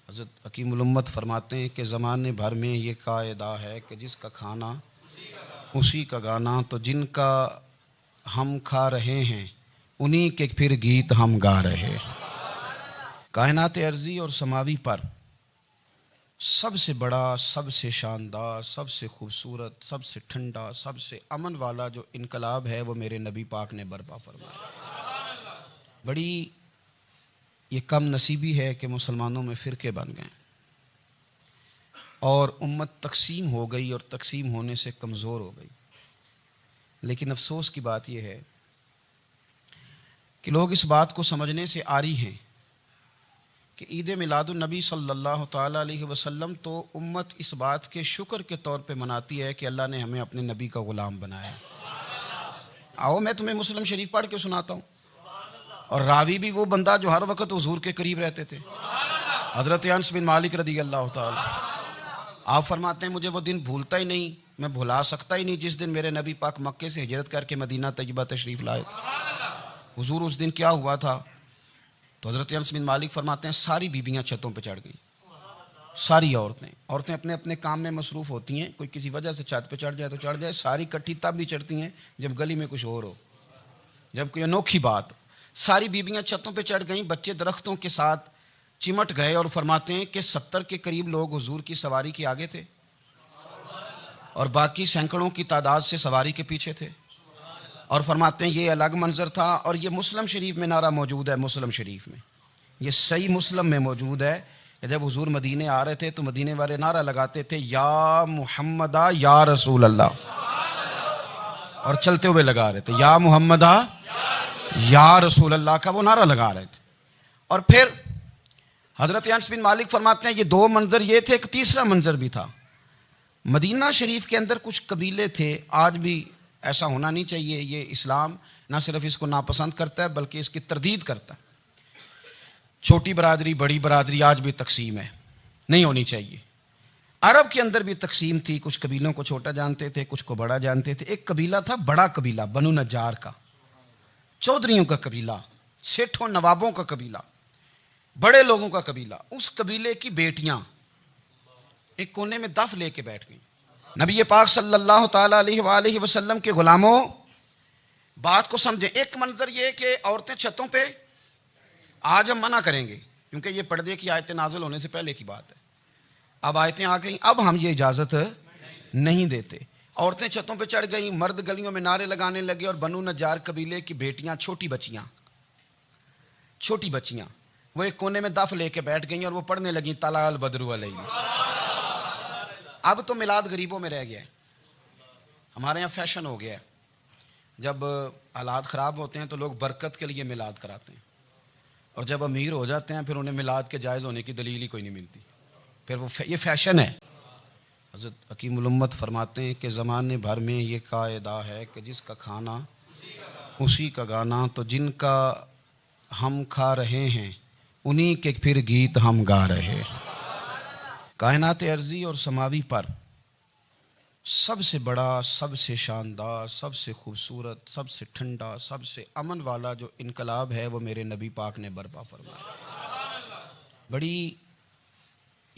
حضرت حکیم الامت فرماتے ہیں کہ زمانے بھر میں یہ قاعدہ ہے کہ جس کا کھانا اسی کا گانا، تو جن کا ہم کھا رہے ہیں انہی کے پھر گیت ہم گا رہے۔ کائنات ارضی اور سماوی پر سب سے بڑا، سب سے شاندار، سب سے خوبصورت، سب سے ٹھنڈا، سب سے امن والا جو انقلاب ہے وہ میرے نبی پاک نے برپا فرمایا۔ بڑی یہ کم نصیبی ہے کہ مسلمانوں میں فرقے بن گئے اور امت تقسیم ہو گئی اور تقسیم ہونے سے کمزور ہو گئی۔ لیکن افسوس کی بات یہ ہے کہ لوگ اس بات کو سمجھنے سے عاری ہیں کہ عید میلاد النبی صلی اللہ تعالیٰ علیہ وسلم تو امت اس بات کے شکر کے طور پہ مناتی ہے کہ اللہ نے ہمیں اپنے نبی کا غلام بنایا۔ آؤ میں تمہیں مسلم شریف پڑھ کے سناتا ہوں، اور راوی بھی وہ بندہ جو ہر وقت حضور کے قریب رہتے تھے، حضرت انس بن مالک رضی اللہ تعالیٰ۔ آپ فرماتے ہیں مجھے وہ دن بھولتا ہی نہیں، میں بھلا سکتا ہی نہیں جس دن میرے نبی پاک مکے سے ہجرت کر کے مدینہ طیبہ تشریف لائے۔ حضور اس دن کیا ہوا تھا؟ تو حضرت انس بن مالک فرماتے ہیں ساری بیبیاں چھتوں پہ چڑھ گئیں، ساری عورتیں اپنے اپنے کام میں مصروف ہوتی ہیں، کوئی کسی وجہ سے چھت پہ چڑھ جائے تو چڑھ جائے، ساری کٹھی تب بھی چڑھتی ہیں جب گلی میں کچھ اور ہو، جب کوئی انوکھی بات۔ ساری بیبیاں چھتوں پہ چڑھ گئیں، بچے درختوں کے ساتھ چمٹ گئے، اور فرماتے ہیں کہ 70 کے قریب لوگ حضور کی سواری کے آگے تھے اور باقی سینکڑوں کی تعداد سے سواری کے پیچھے تھے، اور فرماتے ہیں یہ الگ منظر تھا۔ اور یہ مسلم شریف میں نعرہ موجود ہے، مسلم شریف میں یہ صحیح مسلم میں موجود ہے کہ جب حضور مدینے آ رہے تھے تو مدینے والے نعرہ لگاتے تھے یا محمدہ یا رسول اللہ، اور چلتے ہوئے لگا رہے تھے یا محمدہ یا رسول اللہ کا وہ نعرہ لگا رہے تھے۔ اور پھر حضرت انس بن مالک فرماتے ہیں یہ دو منظر یہ تھے، ایک تیسرا منظر بھی تھا۔ مدینہ شریف کے اندر کچھ قبیلے تھے، آج بھی ایسا ہونا نہیں چاہیے، یہ اسلام نہ صرف اس کو ناپسند کرتا ہے بلکہ اس کی تردید کرتا ہے۔ چھوٹی برادری بڑی برادری آج بھی تقسیم ہے، نہیں ہونی چاہیے۔ عرب کے اندر بھی تقسیم تھی، کچھ قبیلوں کو چھوٹا جانتے تھے، کچھ کو بڑا جانتے تھے۔ ایک قبیلہ تھا بڑا قبیلہ، بنو نجار کا، چودھریوں کا قبیلہ، سیٹھوں نوابوں کا قبیلہ، بڑے لوگوں کا قبیلہ۔ اس قبیلے کی بیٹیاں ایک کونے میں دف لے کے بیٹھ گئیں۔ نبی پاک صلی اللہ تعالیٰ علیہ وآلہ وسلم کے غلاموں بات کو سمجھیں۔ ایک منظر یہ کہ عورتیں چھتوں پہ، آج ہم منع کریں گے کیونکہ یہ پردے کی آیتیں نازل ہونے سے پہلے کی بات ہے، اب آیتیں آ گئیں، اب ہم یہ اجازت نہیں دیتے۔ عورتیں چھتوں پہ چڑھ گئیں، مرد گلیوں میں نعرے لگانے لگے، اور بنو نجار قبیلے کی بیٹیاں، چھوٹی بچیاں وہ ایک کونے میں دف لے کے بیٹھ گئیں اور وہ پڑھنے لگیں طلع البدر علیہ۔ اب تو میلاد غریبوں میں رہ گیا ہے، ہمارے یہاں فیشن ہو گیا ہے، جب حالات خراب ہوتے ہیں تو لوگ برکت کے لیے میلاد کراتے ہیں، اور جب امیر ہو جاتے ہیں پھر انہیں میلاد کے جائز ہونے کی دلیل ہی کوئی نہیں ملتی، پھر وہ یہ فیشن ہے۔ حضرت حکیم الامت فرماتے ہیں کہ زمانے بھر میں یہ قاعدہ ہے کہ جس کا کھانا اسی کا گانا، تو جن کا ہم کھا رہے ہیں انہی کے پھر گیت ہم گا رہے۔ کائنات ارضی اور سماوی پر سب سے بڑا، سب سے شاندار، سب سے خوبصورت، سب سے ٹھنڈا، سب سے امن والا جو انقلاب ہے وہ میرے نبی پاک نے برپا فرمایا۔ بڑی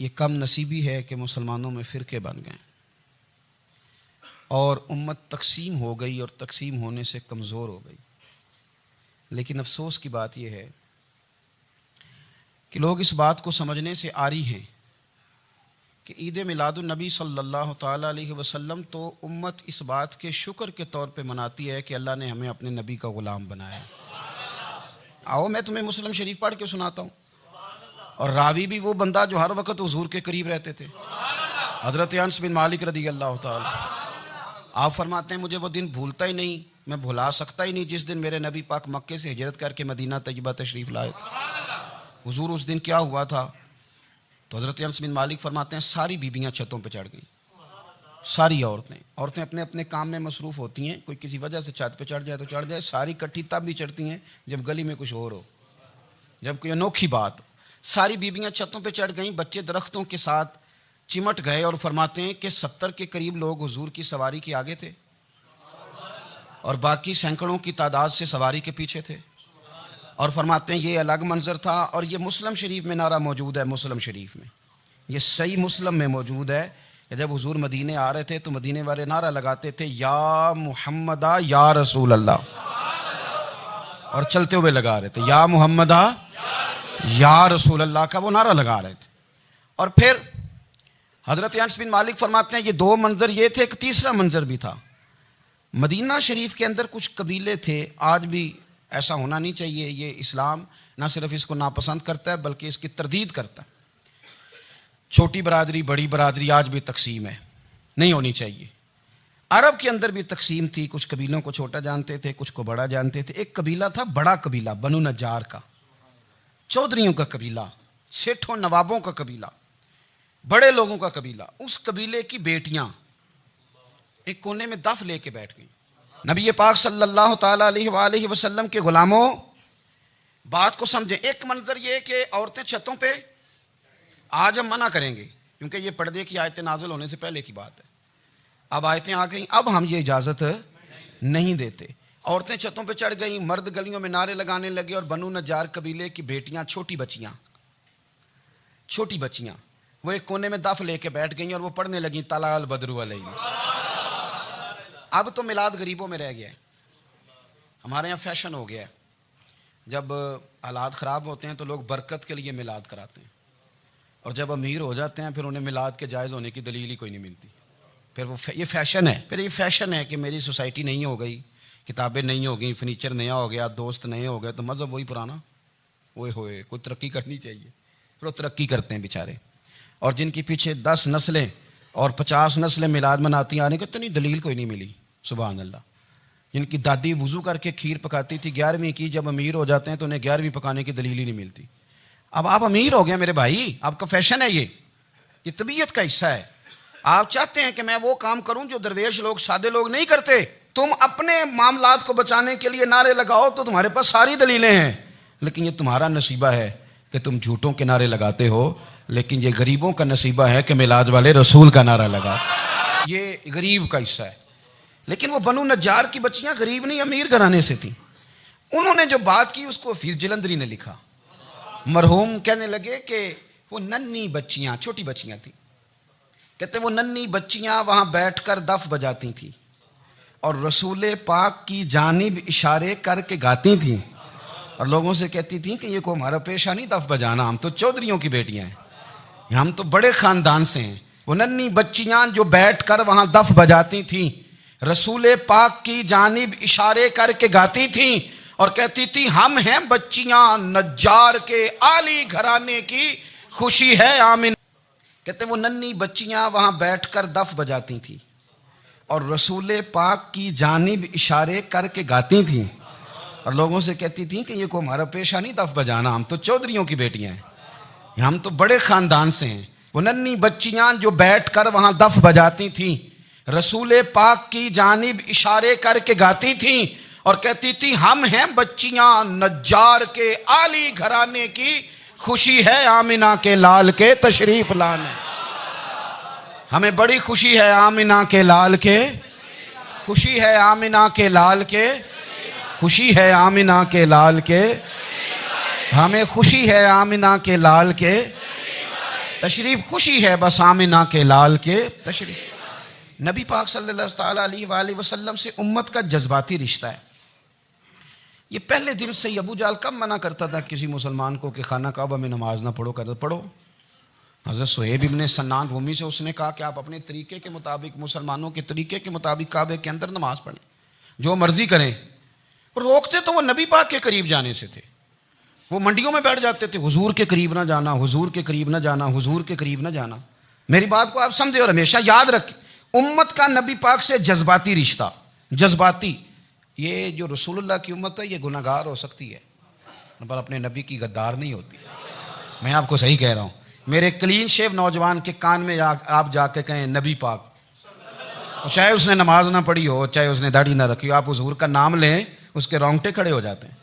یہ کم نصیبی ہے کہ مسلمانوں میں فرقے بن گئے اور امت تقسیم ہو گئی اور تقسیم ہونے سے کمزور ہو گئی۔ لیکن افسوس کی بات یہ ہے کہ لوگ اس بات کو سمجھنے سے عاری ہیں کہ عید میلاد النبی صلی اللہ تعالیٰ علیہ وسلم تو امت اس بات کے شکر کے طور پہ مناتی ہے کہ اللہ نے ہمیں اپنے نبی کا غلام بنایا۔ آؤ میں تمہیں مسلم شریف پڑھ کے سناتا ہوں، اور راوی بھی وہ بندہ جو ہر وقت حضور کے قریب رہتے تھے، حضرت انس بن مالک رضی اللہ تعالیٰ۔ آپ فرماتے ہیں مجھے وہ دن بھولتا ہی نہیں، میں بھلا سکتا ہی نہیں جس دن میرے نبی پاک مکے سے ہجرت کر کے مدینہ طیبہ تشریف لائے۔ حضور اس دن کیا ہوا تھا؟ تو حضرت انس بن مالک فرماتے ہیں ساری بیبیاں چھتوں پہ چڑھ گئیں، ساری عورتیں اپنے اپنے کام میں مصروف ہوتی ہیں، کوئی کسی وجہ سے چھت پہ چڑھ جائے تو چڑھ جائے، ساری کٹھی تب بھی چڑھتی ہیں جب گلی میں کچھ اور ہو، جب کوئی انوکھی بات۔ ساری بیبیاں چھتوں پہ چڑھ گئیں، بچے درختوں کے ساتھ چمٹ گئے، اور فرماتے ہیں کہ 70 کے قریب لوگ حضور کی سواری کے آگے تھے اور باقی سینکڑوں کی تعداد سے سواری کے پیچھے تھے، اور فرماتے ہیں یہ الگ منظر تھا. اور یہ مسلم شریف میں نعرہ موجود ہے, مسلم شریف میں, یہ صحیح مسلم میں موجود ہے کہ جب حضور مدینے آ رہے تھے تو مدینے والے نعرہ لگاتے تھے یا محمدہ یا رسول اللہ, اور چلتے ہوئے لگا رہے تھے یا محمدہ یا رسول اللہ کا وہ نعرہ لگا رہے تھے. اور پھر حضرت انس بن مالک فرماتے ہیں یہ دو منظر یہ تھے, ایک تیسرا منظر بھی تھا. مدینہ شریف کے اندر کچھ قبیلے تھے, آج بھی ایسا ہونا نہیں چاہیے, یہ اسلام نہ صرف اس کو ناپسند کرتا ہے بلکہ اس کی تردید کرتا ہے. چھوٹی برادری بڑی برادری آج بھی تقسیم ہے, نہیں ہونی چاہیے. عرب کے اندر بھی تقسیم تھی, کچھ قبیلوں کو چھوٹا جانتے تھے, کچھ کو بڑا جانتے تھے. ایک قبیلہ تھا بڑا قبیلہ, بنو نجار کا, چودھریوں کا قبیلہ, سیٹھوں نوابوں کا قبیلہ, بڑے لوگوں کا قبیلہ. اس قبیلے کی بیٹیاں ایک کونے میں دف لے کے بیٹھ گئیں. نبی پاک صلی اللہ تعالیٰ علیہ وآلہ وسلم کے غلاموں بات کو سمجھیں. ایک منظر یہ کہ عورتیں چھتوں پہ, آج ہم منع کریں گے کیونکہ یہ پردے کی آیتیں نازل ہونے سے پہلے کی بات ہے, اب آیتیں آ گئیں, اب ہم یہ اجازت نہیں دیتے. عورتیں چھتوں پہ چڑھ گئیں, مرد گلیوں میں نعرے لگانے لگے, اور بنو نجار قبیلے کی بیٹیاں, چھوٹی بچیاں وہ ایک کونے میں دف لے کے بیٹھ گئیں اور وہ پڑھنے لگیں طلع البدر علینا. اب تو میلاد غریبوں میں رہ گیا ہے, ہمارے یہاں فیشن ہو گیا ہے. جب حالات خراب ہوتے ہیں تو لوگ برکت کے لیے میلاد کراتے ہیں, اور جب امیر ہو جاتے ہیں پھر انہیں میلاد کے جائز ہونے کی دلیل ہی کوئی نہیں ملتی. پھر وہ یہ فیشن ہے, پھر یہ فیشن ہے کہ میری سوسائٹی نہیں ہو گئی, کتابیں نہیں ہو گئیں, فرنیچر نیا ہو گیا, دوست نئے ہو گئے, تو مذہب وہی پرانا. اوئے ہوئے کوئی ترقی کرنی چاہیے, پھر وہ ترقی کرتے ہیں بیچارے. اور جن کی پیچھے 10 نسلیں اور 50 نسلیں میلاد مناتی آنے کو اتنی دلیل کوئی نہیں ملی. سبحان اللہ. جن کی دادی وضو کر کے کھیر پکاتی تھی 11ویں کی, جب امیر ہو جاتے ہیں تو انہیں 11ویں پکانے کی دلیل ہی نہیں ملتی. اب آپ امیر ہو گئے میرے بھائی, آپ کا فیشن ہے, یہ طبیعت کا حصہ ہے. آپ چاہتے ہیں کہ میں وہ کام کروں جو درویش لوگ, سادے لوگ نہیں کرتے. تم اپنے معاملات کو بچانے کے لیے نعرے لگاؤ تو تمہارے پاس ساری دلیلیں ہیں, لیکن یہ تمہارا نصیبہ ہے کہ تم جھوٹوں کے نعرے لگاتے ہو. لیکن یہ غریبوں کا نصیبہ ہے کہ میلاد والے رسول کا نعرہ لگا. یہ غریب کا حصہ ہے. لیکن وہ بنو نجار کی بچیاں غریب نہیں, امیر گھرانے سے تھیں. انہوں نے جو بات کی اس کو حفیظ جلندری نے لکھا. مرحوم کہنے لگے کہ وہ ننھی بچیاں, چھوٹی بچیاں تھیں, کہتے وہ ننھی بچیاں وہاں بیٹھ کر دف بجاتی تھیں اور رسول پاک کی جانب اشارے کر کے گاتی تھیں, اور لوگوں سے کہتی تھیں کہ یہ کو ہمارا پیشہ نہیں دف بجانا, ہم تو چودھریوں کی بیٹیاں ہیں, ہم تو بڑے خاندان سے ہیں. وہ ننھی بچیاں جو بیٹھ کر وہاں دف بجاتی تھیں, رسول پاک کی جانب اشارے کر کے گاتی تھیں اور کہتی تھی ہم ہیں بچیاں نجار کے عالی گھرانے کی, خوشی ہے آمین. کہتے وہ ننھی بچیاں وہاں بیٹھ کر دف بجاتی تھیں اور رسول پاک کی جانب اشارے کر کے گاتی تھیں, اور لوگوں سے کہتی تھیں کہ یہ کو ہمارا پیشہ نہیں دف بجانا, ہم تو چودھریوں کی بیٹیاں ہیں, ہم تو بڑے خاندان سے ہیں. وہ ننھی بچیاں جو بیٹھ کر وہاں دف بجاتی تھیں, رسول پاک کی جانب اشارے کر کے گاتی تھیں اور کہتی تھی ہم ہیں بچیاں نجار کے عالی گھرانے کی, خوشی ہے آمنہ کے لال کے تشریف لانے. ہمیں بڑی خوشی ہے آمنہ کے لال کے, خوشی ہے آمنہ کے لال کے, خوشی ہے آمنہ کے لال کے, ہمیں خوشی ہے آمنہ کے لال کے تشریف, خوشی ہے بس آمنہ کے لال کے تشریف. نبی پاک صلی اللہ تعالیٰ علیہ وآلہ وسلم سے امت کا جذباتی رشتہ ہے. یہ پہلے دن سے ابو جہل کب منع کرتا تھا کسی مسلمان کو کہ خانہ کعبہ میں نماز نہ پڑھو, کہتا پڑھو. حضرت صہیب ابن سنان رومی سے اس نے کہا کہ آپ اپنے طریقے کے مطابق, مسلمانوں کے طریقے کے مطابق کعبے کے اندر نماز پڑھیں, جو مرضی کریں. روکتے تو وہ نبی پاک کے قریب جانے سے تھے. وہ منڈیوں میں بیٹھ جاتے تھے, حضور کے قریب نہ جانا, حضور کے قریب نہ جانا, حضور کے قریب نہ جانا. میری بات کو آپ سمجھے اور ہمیشہ یاد رکھیں, امت کا نبی پاک سے جذباتی رشتہ, جذباتی. یہ جو رسول اللہ کی امت ہے یہ گناہ گار ہو سکتی ہے پر اپنے نبی کی غدار نہیں ہوتی. میں آپ کو صحیح کہہ رہا ہوں. میرے کلین شیو نوجوان کے کان میں آپ جا کے کہیں نبی پاک, چاہے اس نے نماز نہ پڑھی ہو, چاہے اس نے داڑھی نہ رکھی ہو, آپ حضور کا نام لیں اس کے رونگٹے کھڑے ہو جاتے ہیں.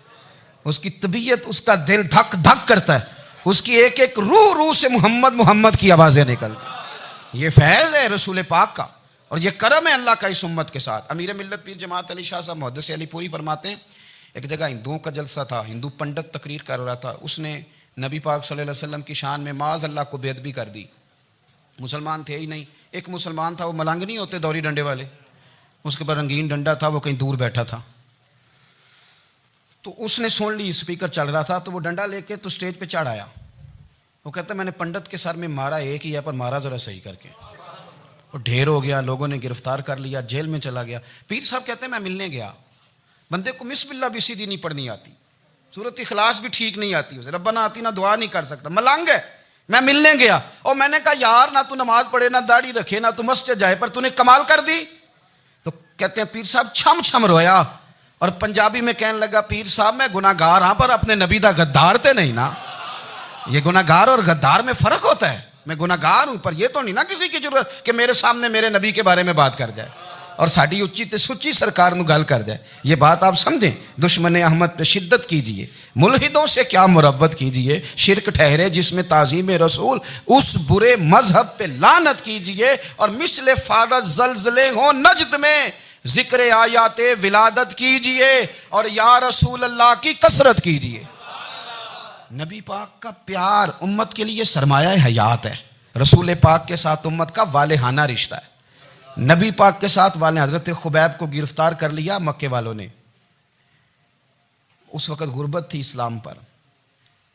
اس کی طبیعت, اس کا دل دھک دھک کرتا ہے, اس کی ایک ایک روح سے محمد محمد کی آوازیں نکلتی. یہ فیض ہے رسول پاک کا اور یہ کرم ہے اللہ کا اس امت کے ساتھ. امیر ملت پیر جماعت علی شاہ صاحب محدث علی پوری فرماتے ہیں ایک جگہ ہندوؤں کا جلسہ تھا، ہندو پنڈت تقریر کر رہا تھا، اس نے نبی پاک صلی اللہ علیہ وسلم کی شان میں معاذ اللہ کو بے ادبی کر دی. مسلمان تھے ہی نہیں، ایک مسلمان تھا، وہ ملنگ نہیں ہوتے دوری ڈنڈے والے، اس کے پر رنگین ڈنڈا تھا، وہ کہیں دور بیٹھا تھا. تو اس نے سن لی اسپیکر چل رہا تھا، تو وہ ڈنڈا لے کے تو اسٹیج پہ چڑھ آیا. وہ کہتا میں نے پنڈت کے سر میں مارا ایک ہی ہے، پر مارا ذرا صحیح کر کے. وہ ڈھیر ہو گیا، لوگوں نے گرفتار کر لیا، جیل میں چلا گیا. پیر صاحب کہتے ہیں میں ملنے گیا، بندے کو بسم اللہ بھی سیدھی نہیں پڑھنی آتی، سورۃ اخلاص بھی ٹھیک نہیں آتی، اسے ربنا آتی نہ دعا نہیں کر سکتا، ملنگ ہے. میں ملنے گیا اور میں نے کہا یار نہ تو نماز پڑھے، نہ داڑھی رکھے، نہ تو مسجد جائے، پر تو نے کمال کر دی. تو کہتے ہیں پیر صاحب چھم چھم رویا اور پنجابی میں کہنے لگا پیر صاحب میں گناہ گار ہاں، پر اپنے نبی دا غدار تے نہیں نا. یہ گناہ گار اور غدار میں فرق ہوتا ہے. میں گناہ گار ہوں، پر یہ تو نہیں نا کسی کی ضرورت کہ میرے سامنے میرے نبی کے بارے میں بات کر جائے اور ساڑی اچھی تے سچی سرکار نو گل کر جائے. یہ بات آپ سمجھیں. دشمن احمد پہ شدت کیجئے، ملحدوں سے کیا مروت کیجئے، شرک ٹھہرے جس میں تعظیم رسول، اس برے مذہب پہ لعنت کیجئے. اور مثل فارض زلزلے ہوں نجد میں، ذکر آیات ولادت کیجئے اور یا رسول اللہ کی کثرت کیجئے. نبی پاک کا پیار امت کے لیے سرمایہ حیات ہے. رسول پاک کے ساتھ امت کا والہانہ رشتہ ہے. نبی پاک کے ساتھ والے حضرت خبیب کو گرفتار کر لیا مکے والوں نے. اس وقت غربت تھی اسلام پر.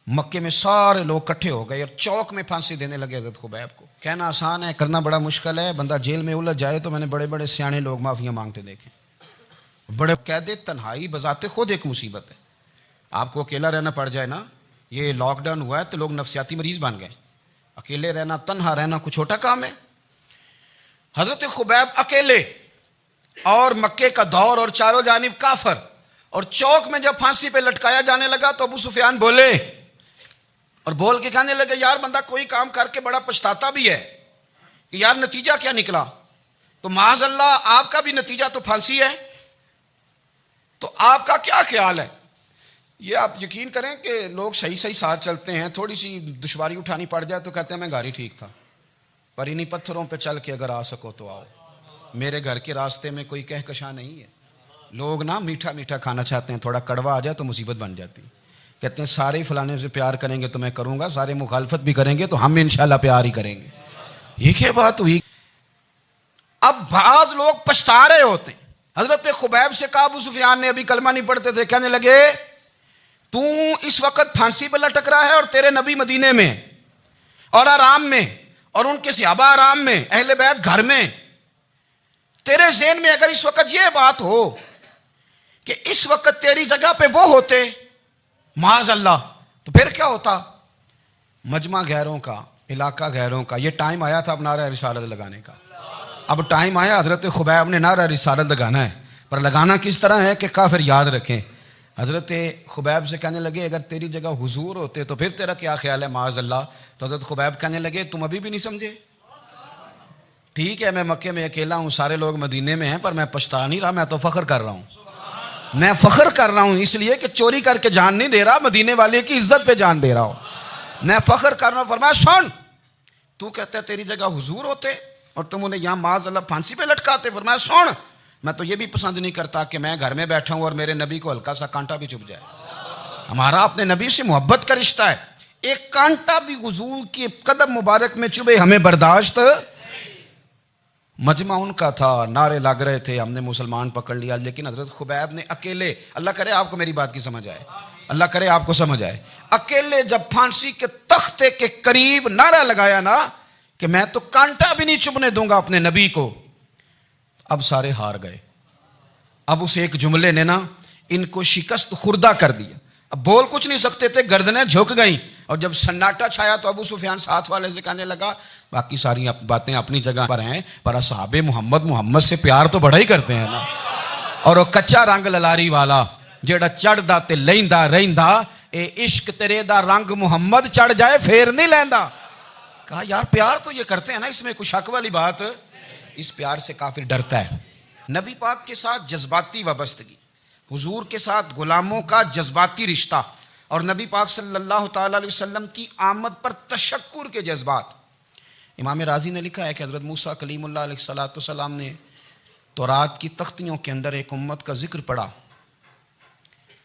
مکے میں سارے لوگ کٹھے ہو گئے اور چوک میں پھانسی دینے لگے حضرت خبیب کو. کہنا آسان ہے، کرنا بڑا مشکل ہے. بندہ جیل میں الجھ جائے تو میں نے بڑے بڑے سیانے لوگ معافیاں مانگتے دیکھے. بڑے قید تنہائی بذات خود ایک مصیبت ہے. آپ کو اکیلا رہنا پڑ جائے نا، یہ لاک ڈاؤن ہوا ہے تو لوگ نفسیاتی مریض بن گئے. اکیلے رہنا، تنہا رہنا کوئی چھوٹا کام ہے. حضرت خبیب اکیلے اور مکے کا دور اور چاروں جانب کافر، اور چوک میں جب پھانسی پہ لٹکایا جانے لگا تو ابو سفیان بولے اور بول کے کہنے لگے یار بندہ کوئی کام کر کے بڑا پچھتاتا بھی ہے کہ یار نتیجہ کیا نکلا. تو معاذ اللہ آپ کا بھی نتیجہ تو پھانسی ہے، تو آپ کا کیا خیال ہے؟ یہ آپ یقین کریں کہ لوگ صحیح صحیح ساتھ چلتے ہیں، تھوڑی سی دشواری اٹھانی پڑ جائے تو کہتے ہیں میں گاڑی ٹھیک تھا، پر انہی پتھروں پہ چل کے اگر آ سکو تو آؤ. میرے گھر کے راستے میں کوئی کہکشاں نہیں ہے. لوگ نا میٹھا میٹھا کھانا چاہتے ہیں، تھوڑا کڑوا آ جائے تو مصیبت بن جاتی. کہتے ہیں سارے فلانے سے پیار کریں گے تو میں کروں گا، سارے مخالفت بھی کریں گے تو ہم انشاءاللہ پیار ہی کریں گے. یہ کیا بات ہوئی؟ اب بعض لوگ پچھتا رہے ہوتے ہیں. حضرت خبیب سے کہا ابو سفیان نے، ابھی کلمہ نہیں پڑھتے تھے، کہنے لگے تو اس وقت پھانسی پہ لٹک رہا ہے اور تیرے نبی مدینے میں اور آرام میں، اور ان کے صحابہ آرام میں، اہل بیت گھر میں. تیرے ذہن میں اگر اس وقت یہ بات ہو کہ اس وقت تیری جگہ پہ وہ ہوتے معاذ اللہ، تو پھر کیا ہوتا؟ مجمع غیروں کا، علاقہ غیروں کا. یہ ٹائم آیا تھا اب نعرہ رسالت لگانے کا. اب ٹائم آیا حضرت خبیب نے نعرہ رسالت لگانا ہے، پر لگانا کس طرح ہے کہ کافر یاد رکھیں. حضرت خبیب سے کہنے لگے اگر تیری جگہ حضور ہوتے تو پھر تیرا کیا خیال ہے معاذ اللہ. تو حضرت خبیب کہنے لگے تم ابھی بھی نہیں سمجھے. ٹھیک ہے میں مکے میں اکیلا ہوں، سارے لوگ مدینے میں ہیں، پر میں پچھتا نہیں رہا، میں تو فخر کر رہا ہوں. میں فخر کر رہا ہوں اس لیے کہ چوری کر کے جان نہیں دے رہا، مدینے والے کی عزت پہ جان دے رہا ہوں. میں فخر کر رہا ہوں. فرمایا سن، تو کہتا ہے تیری جگہ حضور ہوتے اور تم انہیں یہاں معاذ اللہ پھانسی پہ لٹکاتے. فرمایا سن، میں تو یہ بھی پسند نہیں کرتا کہ میں گھر میں بیٹھا ہوں اور میرے نبی کو ہلکا سا کانٹا بھی چبھ جائے. ہمارا اپنے نبی سے محبت کا رشتہ ہے. ایک کانٹا بھی حضور کے قدم مبارک میں چبھے ہمیں برداشت. مجمع ان کا تھا، نعرے لگ رہے تھے، ہم نے مسلمان پکڑ لیا. لیکن حضرت خبیب نے اکیلے، اللہ کرے آپ کو میری بات کی سمجھ آئے، اللہ کرے آپ کو سمجھ آئے، اکیلے جب پھانسی کے تختے کے قریب نعرہ لگایا نا کہ میں تو کانٹا بھی نہیں چبھنے دوں گا اپنے نبی کو. اب سارے ہار گئے. اب اس ایک جملے نے نا ان کو شکست خوردہ کر دیا. اب بول کچھ نہیں سکتے تھے، گردنیں جھک گئیں. اور جب سناٹا چھایا تو ابو سفیان ساتھ والے سے کہنے لگا باقی ساری باتیں اپنی جگہ پر ہیں، پر اصحاب محمد سے پیار تو بڑا ہی کرتے ہیں نا. اور وہ کچا رنگ للاری والا جیڑا چڑھدا تے لیندا رہندا، اے عشق تیرے دا رنگ محمد چڑھ جائے پھر نہیں لیندا. کہا یار پیار تو یہ کرتے ہیں نا، اس میں کوئی شک والی بات. اس پیار سے کافر ڈرتا ہے. نبی پاک کے ساتھ جذباتی وابستگی، حضور کے ساتھ غلاموں کا جذباتی رشتہ، اور نبی پاک صلی اللہ تعالی علیہ وسلم کی آمد پر تشکر کے جذبات. امام رازی نے لکھا ہے کہ حضرت موسیٰ کلیم اللہ علیہ السلام نے تورات کی تختیوں کے اندر ایک امت کا ذکر پڑھا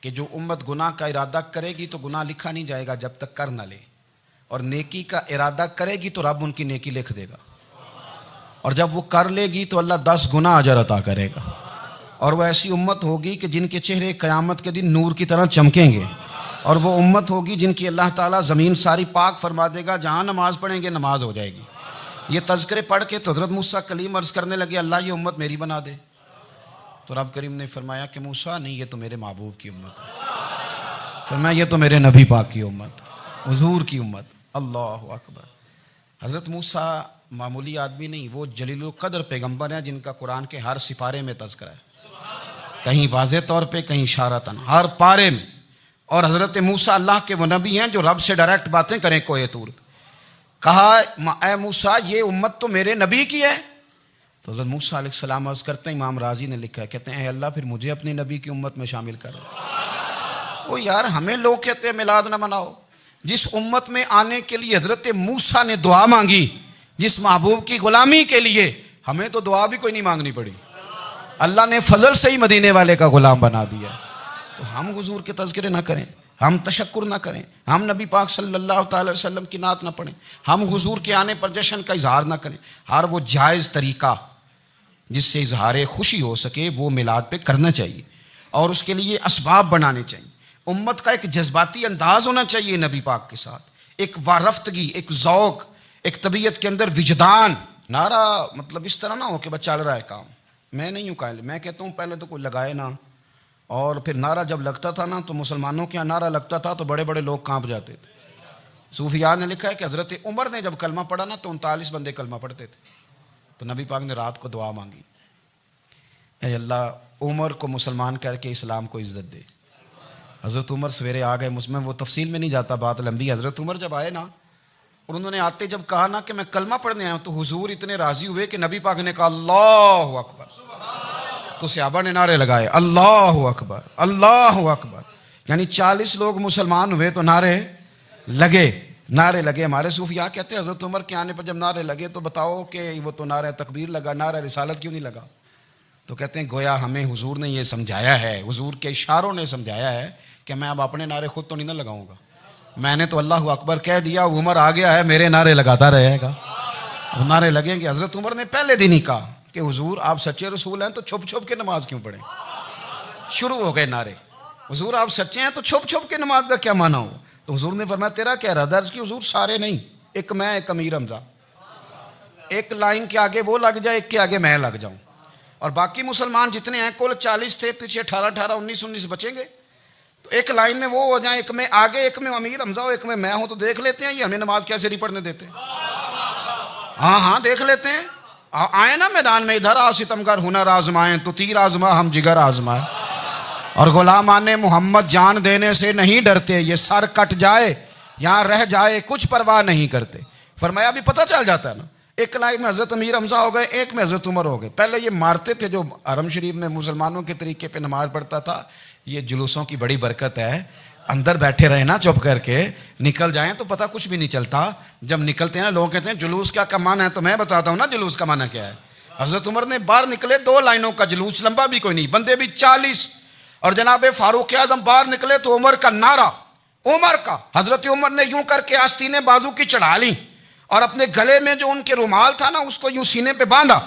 کہ جو امت گناہ کا ارادہ کرے گی تو گناہ لکھا نہیں جائے گا جب تک کر نہ لے، اور نیکی کا ارادہ کرے گی تو رب ان کی نیکی لکھ دے گا، اور جب وہ کر لے گی تو اللہ 10 گنا اجر عطا کرے گا. اور وہ ایسی امت ہوگی کہ جن کے چہرے قیامت کے دن نور کی طرح چمکیں گے، اور وہ امت ہوگی جن کی اللہ تعالیٰ زمین ساری پاک فرما دے گا، جہاں نماز پڑھیں گے نماز ہو جائے گی. یہ تذکرے پڑھ کے تو حضرت موسیٰ کلیم عرض کرنے لگے اللہ یہ امت میری بنا دے. تو رب کریم نے فرمایا کہ موسیٰ نہیں، یہ تو میرے محبوب کی امت ہے. فرمایا یہ تو میرے نبی پاک کی امت، حضور کی امت. اللہ اکبر. حضرت موسیٰ معمولی آدمی نہیں، وہ جلیل القدر پیغمبر ہیں جن کا قرآن کے ہر سپارے میں تذکرہ ہے، کہیں واضح طور پہ کہیں اشارتاً، ہر پارے میں. اور حضرت موسیٰ اللہ کے وہ نبی ہیں جو رب سے ڈائریکٹ باتیں کریں کوہ طور. کہا اے موسیٰ یہ امت تو میرے نبی کی ہے. تو حضرت موسیٰ علیہ السلام عرض کرتے ہیں، امام راضی نے لکھا ہے، کہتے ہیں اے اللہ پھر مجھے اپنے نبی کی امت میں شامل کر. وہ یار ہمیں لوگ کہتے ہیں میلاد نہ مناؤ. جس امت میں آنے کے لیے حضرت موسیٰ نے دعا مانگی، جس محبوب کی غلامی کے لیے، ہمیں تو دعا بھی کوئی نہیں مانگنی پڑی، اللہ نے فضل سے ہی مدینے والے کا غلام بنا دیا. تو ہم حضور کے تذکرے نہ کریں، ہم تشکر نہ کریں، ہم نبی پاک صلی اللہ تعالی وسلم کی نعت نہ پڑھیں، ہم حضور کے آنے پر جشن کا اظہار نہ کریں. ہر وہ جائز طریقہ جس سے اظہار خوشی ہو سکے وہ میلاد پہ کرنا چاہیے، اور اس کے لیے اسباب بنانے چاہیے. امت کا ایک جذباتی انداز ہونا چاہیے نبی پاک کے ساتھ، ایک وارفتگی، ایک ذوق، ایک طبیعت کے اندر وجدان. نعرہ مطلب اس طرح نہ ہو کہ بس چل رہا ہے کام. میں نہیں ہوں قائل، میں کہتا ہوں پہلے تو کوئی لگائے نہ، اور پھر نعرہ جب لگتا تھا نا تو مسلمانوں کے یہاں نعرہ لگتا تھا تو بڑے بڑے لوگ کانپ جاتے تھے. صوفیاء نے لکھا ہے کہ حضرت عمر نے جب کلمہ پڑھا نا تو 39 بندے کلمہ پڑھتے تھے. تو نبی پاک نے رات کو دعا مانگی، اے اللہ عمر کو مسلمان کر کے اسلام کو عزت دے. حضرت عمر سویرے آ گئے، میں وہ تفصیل میں نہیں جاتا، بات لمبی. حضرت عمر جب آئے نا اور انہوں نے آتے جب کہا نا کہ میں کلمہ پڑھنے آیا ہوں، تو حضور اتنے راضی ہوئے کہ نبی پاک نے کہا اللہ اکبر. تو صحابہ نے نعرے لگائے اللہ اکبر اللہ اکبر، یعنی 40 لوگ مسلمان ہوئے تو نعرے لگے. ہمارے صوفیاء کہتے ہیں حضرت عمر کے آنے پر جب نعرے لگے تو بتاؤ کہ وہ تو نعرہ تکبیر لگا، نعرہ رسالت کیوں نہیں لگا؟ تو کہتے ہیں گویا ہمیں حضور نے یہ سمجھایا ہے، حضور کے اشاروں نے سمجھایا ہے کہ میں اب اپنے نعرے خود تو نہیں نہ لگاؤں گا، میں نے تو اللہ اکبر کہہ دیا، عمر آ گیا ہے میرے نعرے لگاتا رہے گا. نعرے لگیں گے. حضرت عمر نے پہلے دن ہی کہا کہ حضور آپ سچے رسول ہیں تو چھپ چھپ کے نماز کیوں پڑھیں؟ شروع ہو گئے نعرے. حضور آپ سچے ہیں تو چھپ چھپ کے نماز کا کیا معنی ہو؟ تو حضور نے فرمایا تیرا کیا ارادہ ہے؟ کہ حضور سارے نہیں، ایک میں ایک امیر حمزہ، ایک لائن کے آگے وہ لگ جائے، ایک کے آگے میں لگ جاؤں، اور باقی مسلمان جتنے ہیں کل 40 تھے، پیچھے 18 19 بچیں گے، تو ایک لائن میں وہ ہو جائیں، ایک میں آگے، ایک میں امیر حمزہ ہو، ایک میں ہوں. تو دیکھ لیتے ہیں یہ ہمیں نماز کیسے نہیں پڑھنے دیتے. ہاں دیکھ لیتے ہیں. آئے نا میدان میں، ادھر آ ستمگر ہنر آزمائیں تو تیر آزما ہم جگر آزمائیں. اور غلامان محمد جان دینے سے نہیں ڈرتے، یہ سر کٹ جائے یہاں رہ جائے کچھ پرواہ نہیں کرتے. فرمایا بھی پتہ چل جاتا ہے نا، ایک لائن میں حضرت امیر حمزہ ہو گئے، ایک میں حضرت عمر ہو گئے. پہلے یہ مارتے تھے جو حرم شریف میں مسلمانوں کے طریقے پہ نماز پڑھتا تھا. یہ جلوسوں کی بڑی برکت ہے، اندر بیٹھے رہے نا چپ کر کے، نکل جائیں تو پتہ کچھ بھی نہیں چلتا. جب نکلتے ہیں نا لوگ کہتے ہیں جلوس کیا معنی ہے، تو میں بتاتا ہوں نا جلوس کا معنی کیا ہے. حضرت عمر نے باہر نکلے 2 لائنوں کا جلوس، لمبا بھی کوئی نہیں، بندے بھی 40. اور جناب فاروق اعظم باہر نکلے تو عمر کا نعرہ، عمر کا. حضرت عمر نے یوں کر کے آستینیں بازو کی چڑھا لی، اور اپنے گلے میں جو ان کے رومال تھا نا اس کو یوں سینے پہ باندھا،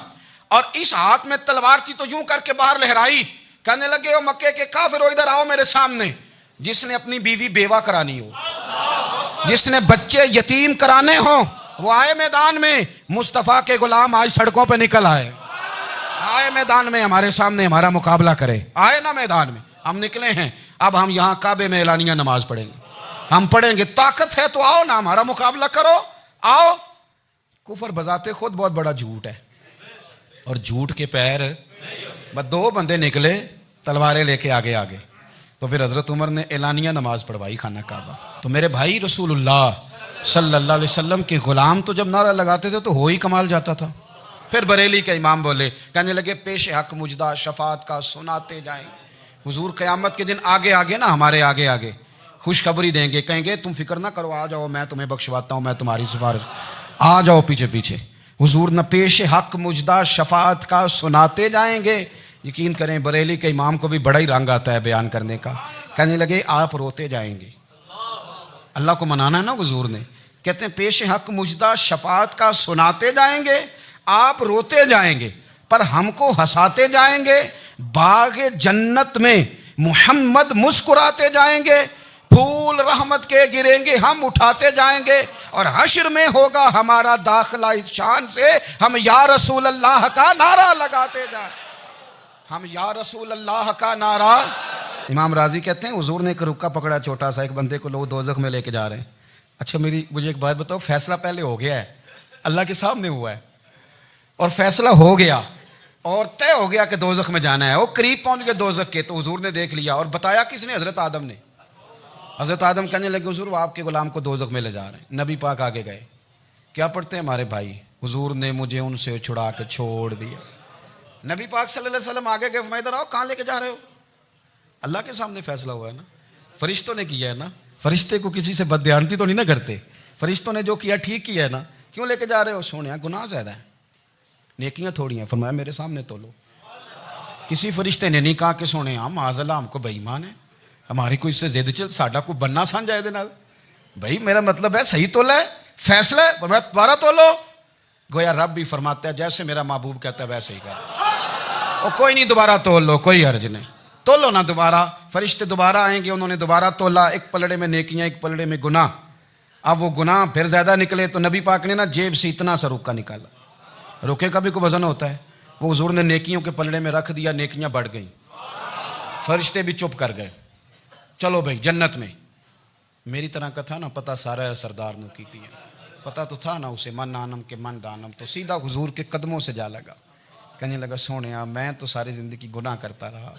اور اس ہاتھ میں تلوار تھی تو یوں کر کے باہر لہرائی. کہنے لگے او مکے کے کافرو ادھر آؤ میرے سامنے. جس نے اپنی بیوی بیوہ کرانی ہو، جس نے بچے یتیم کرانے ہوں، وہ آئے میدان میں. مصطفیٰ کے غلام آج سڑکوں پہ نکل آئے میدان میں ہمارے سامنے ہمارا مقابلہ کرے. آئے نا میدان میں، ہم نکلے ہیں. اب ہم یہاں کعبے میں اعلانیہ نماز پڑھیں گے، ہم پڑھیں گے. طاقت ہے تو آؤ نا ہمارا مقابلہ کرو، آؤ. کفر بذات خود بہت بڑا جھوٹ ہے، اور جھوٹ کے پیر بس 2 بندے نکلے تلواریں لے کے آگے. تو پھر حضرت عمر نے اعلانیہ نماز پڑھوائی خانہ کعبہ. تو میرے بھائی رسول اللہ صلی اللہ علیہ وسلم کے غلام تو جب نعرہ لگاتے تھے تو ہو ہی کمال جاتا تھا. پھر بریلی کے امام بولے، کہنے لگے پیش حق مجدہ شفاعت کا سناتے جائیں. حضور قیامت کے دن آگے نا ہمارے آگے خوشخبری دیں گے، کہیں گے تم فکر نہ کرو، آ جاؤ میں تمہیں بخشواتا ہوں، میں تمہاری سفارش، آ جاؤ پیچھے. حضور نہ پیش حق مجدہ شفاعت کا سناتے جائیں گے. یقین کریں بریلی کے امام کو بھی بڑا ہی رنگ آتا ہے بیان کرنے کا. کہنے لگے آپ روتے جائیں گے. اللہ کو منانا ہے نا حضور نے. کہتے ہیں پیش حق مجدہ شفاعت کا سناتے جائیں گے, آپ روتے جائیں گے پر ہم کو ہنساتے جائیں گے. باغ جنت میں محمد مسکراتے جائیں گے, پھول رحمت کے گریں گے, ہم اٹھاتے جائیں گے, اور حشر میں ہوگا ہمارا داخلہ اس شان سے ہم یا رسول اللہ کا نعرہ لگاتے جائیں. ہم یا رسول اللہ کا نعرہ. امام راضی کہتے ہیں حضور نے ایک رکا پکڑا چھوٹا سا, ایک بندے کو لوگ دوزخ میں لے کے جا رہے ہیں. اچھا مجھے ایک بات بتاؤ, فیصلہ پہلے ہو گیا ہے, اللہ کے سامنے ہوا ہے, اور فیصلہ ہو گیا اور طے ہو گیا کہ دوزخ میں جانا ہے. وہ قریب پہنچ گئے دوزخ کے, تو حضور نے دیکھ لیا, اور بتایا کس نے؟ حضرت آدم نے. حضرت آدم کہنے لگے حضور وہ آپ کے غلام کو دوزخ میں لے جا رہے ہیں. نبی پاک آگے گئے, کیا پڑھتے ہیں ہمارے بھائی؟ حضور نے مجھے ان سے چھڑا کے چھوڑ دیا. نبی پاک صلی اللہ علیہ وسلم آگے گئے, فرمایا ادھر آؤ, کہاں لے کے جا رہے ہو؟ اللہ کے سامنے فیصلہ ہوا ہے نا, فرشتوں نے کیا ہے نا. فرشتے کو کسی سے بددیانتی تو نہیں نہ کرتے, فرشتوں نے جو کیا ٹھیک کیا ہے نا. کیوں لے کے جا رہے ہو؟ سونے گناہ زیادہ ہیں, نیکیاں تھوڑی ہیں. فرمایا میرے سامنے تولو. کسی فرشتے نے نہیں کہا کہ سونے معاذ اللہ ہم کو بے ایمان ہے, ہماری کوئی اس سے زد چل ساڈا کو بننا سان جائے دے نال. بھائی میرا مطلب ہے صحیح تولا ہے, فیصلہ ہے, فرمایا دوبارہ تولو. گویا رب بھی فرماتا ہے جیسے میرا محبوب کہتا ہے ویسے ہی کر. اور کوئی نہیں, دوبارہ تول لو, کوئی حرج نہیں, تولو نا دوبارہ. فرشتے دوبارہ آئیں گے, انہوں نے دوبارہ تولا, ایک پلڑے میں نیکیاں ایک پلڑے میں گناہ. اب وہ گناہ پھر زیادہ نکلے تو نبی پاک نے نا جیب سے اتنا سا رکا نکالا. رکے کا بھی کوئی وزن ہوتا ہے, وہ حضور نے نیکیوں کے پلڑے میں رکھ دیا, نیکیاں بڑھ گئیں. فرشتے بھی چپ کر گئے. چلو بھائی جنت میں. میری طرح کا تھا نا پتہ سارا سردار نے کیتی ہے, پتہ تو تھا نا اسے من آنم کے من دانم. تو سیدھا حضور کے قدموں سے جا لگا, کہنے لگا سونیا میں تو ساری زندگی گناہ کرتا رہا,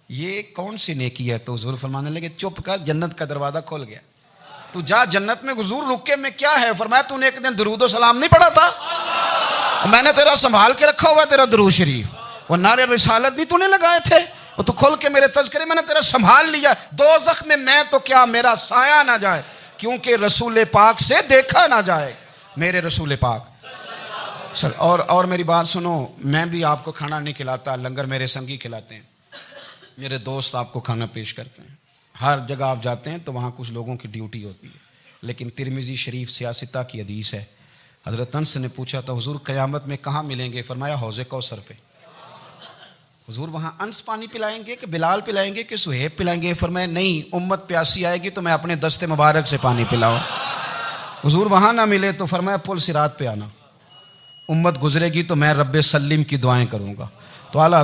یہ کون سی نیکی ہے؟ تو حضور فرمانے لگے چپ کر, جنت کا دروازہ کھول گیا, تو جا جنت میں. حضور رکے میں کیا ہے؟ فرمایا تو نے ایک دن درود و سلام نہیں پڑھا تھا, میں نے تیرا سنبھال کے رکھا ہوا تیرا درود شریف, وہ نعرے رسالت بھی تو نے لگائے تھے, وہ تو کھول کے میرے تذکرے میں نے تیرا سنبھال لیا. دوزخ میں تو کیا میرا سایہ نہ جائے, کیونکہ رسول پاک سے دیکھا نہ جائے. میرے رسول پاک سر. اور میری بات سنو, میں بھی آپ کو کھانا نہیں کھلاتا, لنگر میرے سنگی کھلاتے ہیں, میرے دوست آپ کو کھانا پیش کرتے ہیں. ہر جگہ آپ جاتے ہیں تو وہاں کچھ لوگوں کی ڈیوٹی ہوتی ہے, لیکن ترمذی شریف سیاستہ کی حدیث ہے. حضرت انس نے پوچھا تھا حضور قیامت میں کہاں ملیں گے؟ فرمایا حوض کوثر پہ. حضور وہاں انس پانی پلائیں گے کہ بلال پلائیں گے کہ سہیب پلائیں گے؟ فرمایا نہیں, امت پیاسی آئے گی تو میں اپنے دست مبارک سے پانی پلاؤں. حضور وہاں نہ ملے تو فرمایا پل صراط پہ آنا, امت گزرے گی تو میں رب سلم کی دعائیں کروں گا. تو اعلیٰ